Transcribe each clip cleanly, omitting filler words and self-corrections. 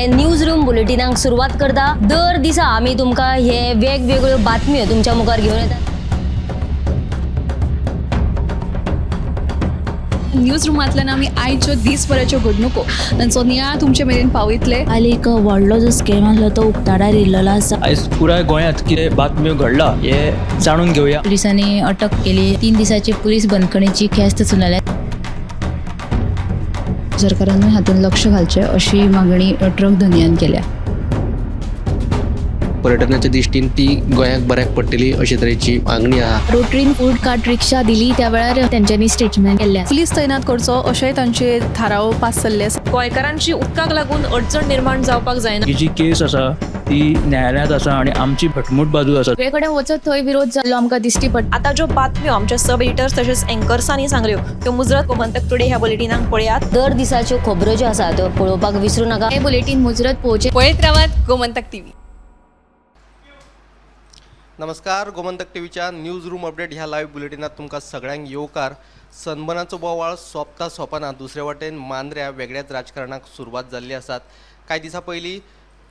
News room बुलेटिनाक सुरुवात करता। दर दिसा आम्ही तुमका हे वेगवेगळ्यो बातम्यो तुमच्या मुखार घेऊन येतात। न्यूज रूमांतल्यान आमी आयच्यो दिसभराच्यो घडणुको तांचो नियाळ तुमचे मेरेन पावयतले। आली एक व्हडलो जो स्कॅम आसलो तो उक्ताडार येयल्लो आसा। आयज पुराय गोंयांत कितें बातम्यो घडला हे जाणून घेवया। पुलिसांनी अटक केली। 3 दिसाची पुलीस बंदखणीची ख्यास्त सुनायल्या। सरकारान हातूंत लक्ष घालचें अशी मागणी ट्रक धंद्यान केल्या। पर्यटनाच्या दृश्टीन ती गोंयाक बऱ्याक पडटली अशे तरेची मागणी आहा। रोटरीन फूड कार्ट रिक्षा दिली त्या वेळार त्यांच्यानी स्टेटमेंट केल्ले। पुलीस तैनात करचो अशें तांचे थाराव पास जाल्ले आसा। गोंयकारांची उदकाक लागून अडचण निर्माण जावपाक जायना। ही जी केस आसा ती न्यायालयांत आसा आणि आमची भटमूट बाजू आसा। सगळे कडेन वचत थंय विरोध जाल्लो आमकां दिश्टी पडटा। आता ज्यो बातम्यो आमच्या सब एडिटर्स तशेंच अँकर्सांनी सांगल्यो त्यो मुजरत गोमंतक टुडे ह्या बुलेटिनाक पळयात। दर दिसाच्यो खबरो ज्यो आसा त्यो पळोवपाक विसरू नका। हे बुलेटिन मुजरत पोवचे पळयत रावात गोमंतक टीव्ही। नमस्कार, गोमंतक टीव्हीच्या न्यूज रूम अपडेट ह्या लाईव्ह बुलेटिनात तुमकां सगळ्यांक येवकार। सनबनाचो बोवाळ सोंपना दुसरे वटेन मांद्र्या वेगळ्याच राजकारणाक सुरवात जाल्ली आसात। कांय दिसा पयलीं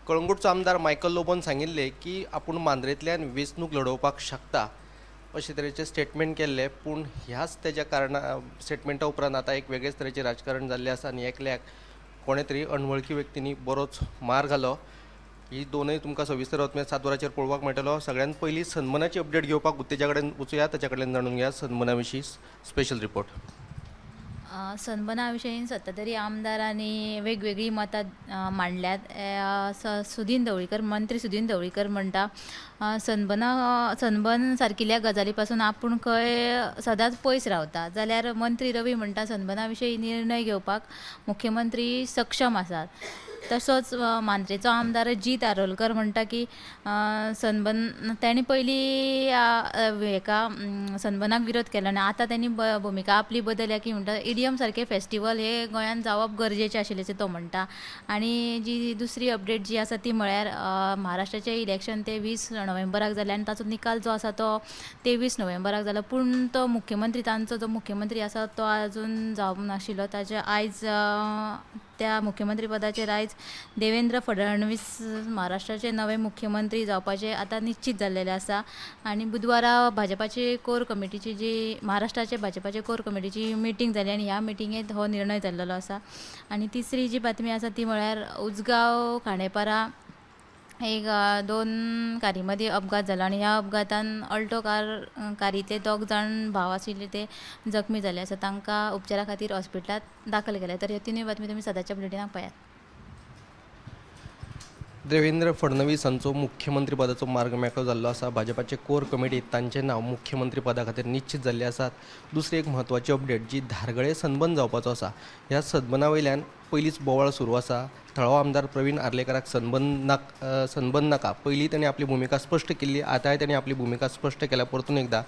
कळंगूटचो आमदार मायकल लोबोन सांगिल्ले की आपूण मांद्रेंतल्यान वेंचणूक लडोवपाक शकता अशे तरेचे स्टेटमेंट केल्ले, पूण ह्याच तेज्या स्टेटमेंटा उपरांत आतां एक वेगळेच तरेचें राजकारण जाल्लें आसा आनी एकल्याक कोणे तरी अनवळखी व्यक्तींनी बरोच मार घालो। ही दोनूय तुमकां सविस्तर बातम्यो 7 वरांचेर पळोवपाक मेळटलो। सगळ्यांत पयलीं सनमनाची अपडेट घेवपाक गुत्तेजा कडेन वचुया, ताचे कडल्यान जाणून घेवया सनमना विशीं स्पेशल रिपोर्ट। सनबना विशयी सत्ताधारी आमदारांनी वेगवेगळी मतां मांडल्यात। सुदीन ढवळीकर मंत्री सुदीन ढवळीकर म्हणटा सनबन सारकिल्ल्या गजाली पासून आपूण खंय सदांच पयस रावता, जाल्यार मंत्री रवी म्हणटा सनबना विशयी निर्णय घेवपाक मुख्यमंत्री सक्षम आसात। तसोच मांद्रेचो आमदार जीत आरोलकर म्हणटा की सनबन तेणी पयलीं हेका सनबनाक विरोध केलो आनी आतां तेणी भुमिका आपली बदलल्या की म्हणटा इडियम सारके फेस्टिवल हे गोंयांत जावप गरजेचें आशिल्लें तो म्हणटा। आनी जी दुसरी अपडेट जी आसा ती म्हळ्यार महाराष्ट्राचें इलेक्शन ते 20 नोव्हेंबराक जालें आनी ताचो निकाल जो आसा तो 23 नोव्हेंबराक जालो, पूण तो मुख्यमंत्री तांचो जो मुख्यमंत्री आसा तो आजून जावंक नाशिल्लो। ताचे आयज त्या मुख्यमंत्री पदाचेर आयज देवेंद्र फडणवीस महाराष्ट्राचे नवे मुख्यमंत्री जावपाचे आता निश्चित जाल्लेले आसा। आनी बुधवारा भाजपाची कोर कमिटीची जी महाराष्ट्राचे भाजपाचे कोर कमिटीची मिटींग जाली आनी ह्या मिटींगेंत हो निर्णय जाल्लो आसा। आनी तिसरी जी बातमी आसा ती म्हळ्यार उजगांव खांडेपारा एक 2 कारी मदीं अपघात जालो आनी ह्या अपघातान अल्टो कारीतले 2 जाण भाव आशिल्ले ते जखमी जाले आसा। तांकां उपचारा खातीर हॉस्पिटलांत दाखल केल्या। तर ह्यो तिनूय बातमी तुमी सदांच्या बुलेटिनाक पळयात। देवेंद्र फडणवीस हांचो मुख्यमंत्री पदाचो मार्ग मेकळो जाल्लो आसा। भाजपाचे कोर कमिटीत तांचें नांव मुख्यमंत्री पदा खातीर निश्चित जाल्लें आसात। दुसरी एक म्हत्वाची अपडेट जी धारगळे सनबन जावपाचो आसा, ह्या सनबना वयल्यान पयलींच बोवाळ सुरू आसा। थळावो आमदार प्रवीण आर्लेकराक सनबन नाका पयलीं ताणें आपली भुमिका स्पश्ट केल्ली, आतांय ताणें आपली भुमिका स्पश्ट केल्या परतून एकदां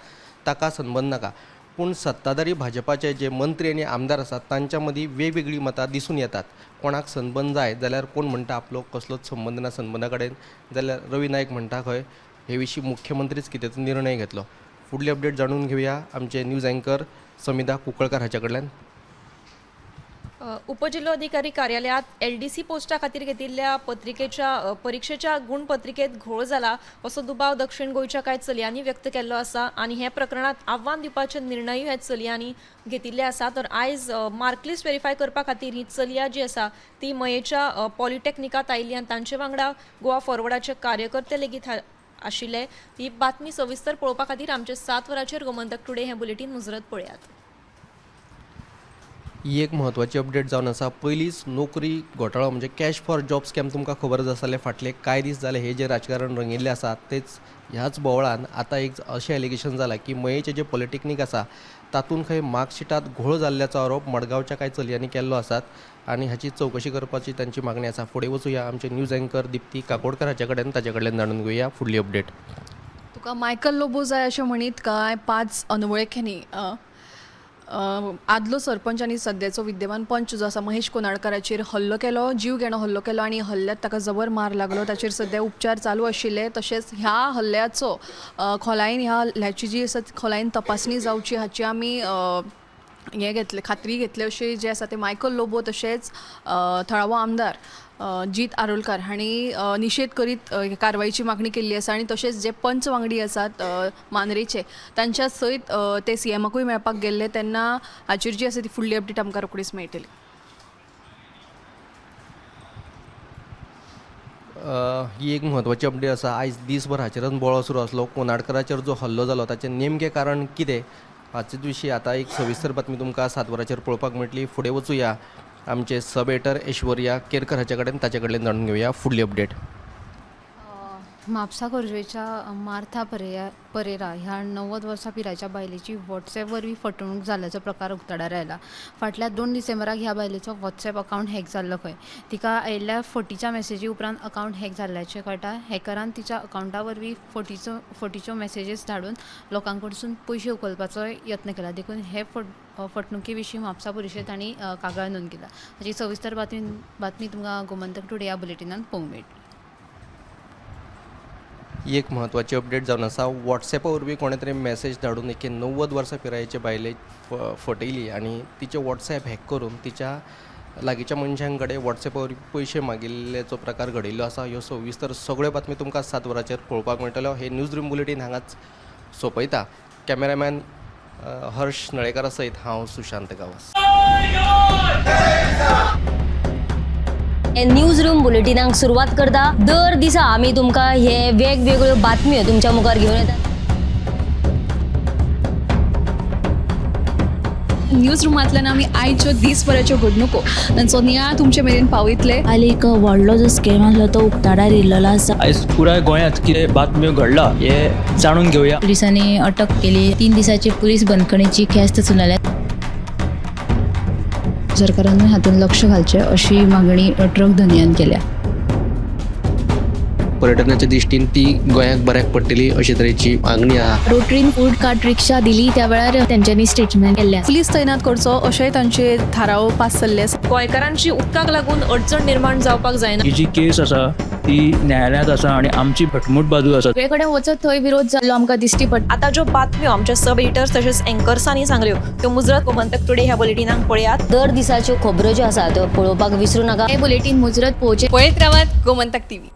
ताका सनबन नाका। पूण सत्ताधारी भाजपाचे जे मंत्री आनी आमदार आसात तांच्या मदीं वेगवेगळी मतां दिसून येतात। कोणाक सनबन जाय जाल्यार कोण म्हणटा आपलो कसलोच संबंद ना सनबना कडेन, जाल्यार रवी नायक म्हणटा खंय हे विशीं मुख्यमंत्रीच कितें निर्णय घेतलो। फुडली अपडेट जाणून घेवया आमचे न्यूज अँकर समिधा कुंकळकार हाच्या कडल्यान। उपजिल्लोधिकारी कार्यालयात LDC पोस्टा खातीर घेतिल्ल्या परीक्षेच्या गुणपत्रिकेत घोळ जाला असो दुबाव दक्षिण गोंयच्या कांय चलयांनी व्यक्त केल्लो आसा आनी हे प्रकरणात आव्हान दिवपाचे निर्णय हे चलयांनी घेतिल्ले आसा। तर आयज मार्कलिस्ट व्हेरीफाय करपा खातीर ही चलयां जी आसा ती मयेच्या पॉलिटेक्निकात आयिल्ली आनी तांचे वांगडा गोवा फॉरवर्डाचे कार्यकर्ते लेगीत आशिल्ले। ही बातमी सविस्तर पळोवपा खातीर आमचे 7 वरांचेर गोमंतक टुडे हें बुलेटिन मुजरत पळयात। ही एक म्हत्वाची अपडेट जावन आसा। पयलींच नोकरी घोटाळो म्हणजे कॅश फॉर जॉब स्कॅम तुमकां खबरच आसतलें। फाटले कांय दीस जाले हे जे राजकारण रंगिल्लें आसा तेच ह्याच बोवळान आतां एक अशें एलिगेशन जालां की मयेचें जे पॉलिटेक्नीक आसा तातूंत खंय मार्कशिटांत घोळ जाल्ल्याचो आरोप मडगांवच्या कांय चलयांनी केल्लो आसात आनी हाची चवकशी करपाची तांची मागणी आसा। फुडें वचुया आमचे न्यूज अँकर दिप्ती काकोडकर हाचे कडेन, ताचे कडल्यान जाणून घेवया फुडली अपडेट। तुका मायकल लोबो जाय अशें म्हणीत काय 5 अनवळख्यांनी आदलो सरपंच आनी सद्याचो विद्यमान पंच जो आसा महेश कोनाडकराचेर हल्लो केलो, जीव घेणो हल्लो केलो आनी हल्ल्यात ताका जबर मार लागलो। ताचेर सद्या उपचार चालू आशिल्ले। तशेंच ह्या हल्ल्याचो खोलायेन ह्याची जी आसा खोलायेन तपासणी जावची हाची आमी हे घेतले खात्री घेतले अशें जे आसा ते मायकल लोबो तशेंच थळावो आमदार जीत आरोलकार हांणी निशेध करीत कारवायेची मागणी केल्ली आसा आनी तशेंच जे पंच वांगडी आसात मांद्रेचे तांच्या सयत ते सीएमाकूय मेळपाक गेल्ले तेन्ना हाचेर जी आसा ती फुडली अपडेट आमकां रोखडीच मेळटली. ही एक म्हत्वाची अपडेट आसा. आयज दीसभर हाचेरच बोळो सुरू आसलो. कोनाडकराचेर जो हल्लो जालो ताचें नेमकें कारण कितें हाचे विशीं आतां एक सविस्तर बातमी तुमकां 7 वरांचेर पळोवपाक मेळटली. फुडें वचुया आमचे सब एडिटर ऐश्वर्या केरकर हाचे कडेन, ताचे कडल्यान जाणून घेवया फुडली अपडेट. म्हापसा खोर्जेच्या मार्था परेरा ह्या 90 वर्सां पिरायेच्या बायलेची व्हॉट्सॲप वरवीं फटवणूक जाल्ल्याचो प्रकार उक्ताडार आयला. फाटल्या 2 डिसेंबराक ह्या बायलेचो व्हॉट्सॲप अकावंट हॅक जाल्लो खंय. तिका आयिल्ल्या फटीच्या मॅसेजी उपरांत अकावंट हॅक जाल्ल्याचें कळटा. हॅकरान तिच्या अकावंटा वरवीं फटीच्यो मॅसेजीस धाडून लोकां कडसून पयशे उखलपाचो यत्न केला. देखून हे फटणुके विशीं म्हापसा पुलिशेंत तांणी कागाळ नोंद केला. हाची सविस्तर बातमी तुमकां गोमंतक टुडे ह्या बुलेटिनांत पळोवंक मेळटली. ही एक म्हत्वाची अपडेट जावन आसा. व्हॉट्सॲपा वरवीं कोणे तरी मॅसेज धाडून एके 90 वर्सां पिरायेचे बायले फटयली आनी तिचे व्हॉट्सॲप हॅक करून तिच्या लागींच्या मनशां कडेन व्हॉट्सॲपा वरवीं पयशे मागिल्ल्याचो प्रकार घडिल्लो आसा. ह्यो सविस्तर सगळ्यो बातमी तुमकां 7 वरांचेर पळोवपाक मेळटल्यो. हे न्यूज रूम बुलेटीन हांगाच सोंपयता. कॅमेरामॅन हर्ष नळेकारा सयत हांव सुशांत गांवस. न्यूज रूम बुलेटिनाक सुरवात करता. दर दिसा आमी तुमकां हे वेगवेगळ्यो बातम्यो तुमच्या मुखार घेवन येतात. न्यूज रुमांतल्यान आमी आयच्यो दिसभराच्यो घडणुको तांचो नियाळ तुमचे मेरेन पावयतले. आली एक व्हडलो जो स्कॅम आसलो तो उक्ताडार येयल्लो आसा. आयज पुराय गोंयांत कितें बातम्यो घडला हे जाणून घेवया. पुलिसांनी अटक केली. 3 दिसाची पुलीस बंदखणीची ख्यास्त चलयल्या. सरकारान हातूंत लक्ष घालचें अशी मागणी ट्रक धनियान केल्या. पर्यटनाच्या दिश्टीन ती गोंयाक बऱ्याक पडटली अशे तरेची मागणी आहा. रोटरीन फूड कार्ट रिक्षा दिली त्या वेळार तेंच्यांनी स्टेटमेंट केल्लें. पुलीस तैनात करचो अशेय तांचे थाराव पास जाल्ले आसा. गोंयकारांची उदकाक लागून अडचण निर्माण जावपाक जायना. ही जी केस आसा ती न्यायालयांत आसा आनी आमची भटमूट बाजू आसा. सगळे कडेन वचत थंय विरोध जाल्लो आमकां दिश्टी पडटा. आता ज्यो बातम्यो आमच्या सब एडिटर्स तशेंच अँकर्सांनी सांगल्यो त्यो मुजरत गोमंतक टुडे ह्या बुलेटिनाक पळयात. दर दिसाच्यो खबरो ज्यो आसात त्यो पळोवपाक विसरूं नाका. हे बुलेटिन मुजरत पळोवचें. पळयत रावात गोमंतक टीव्ही.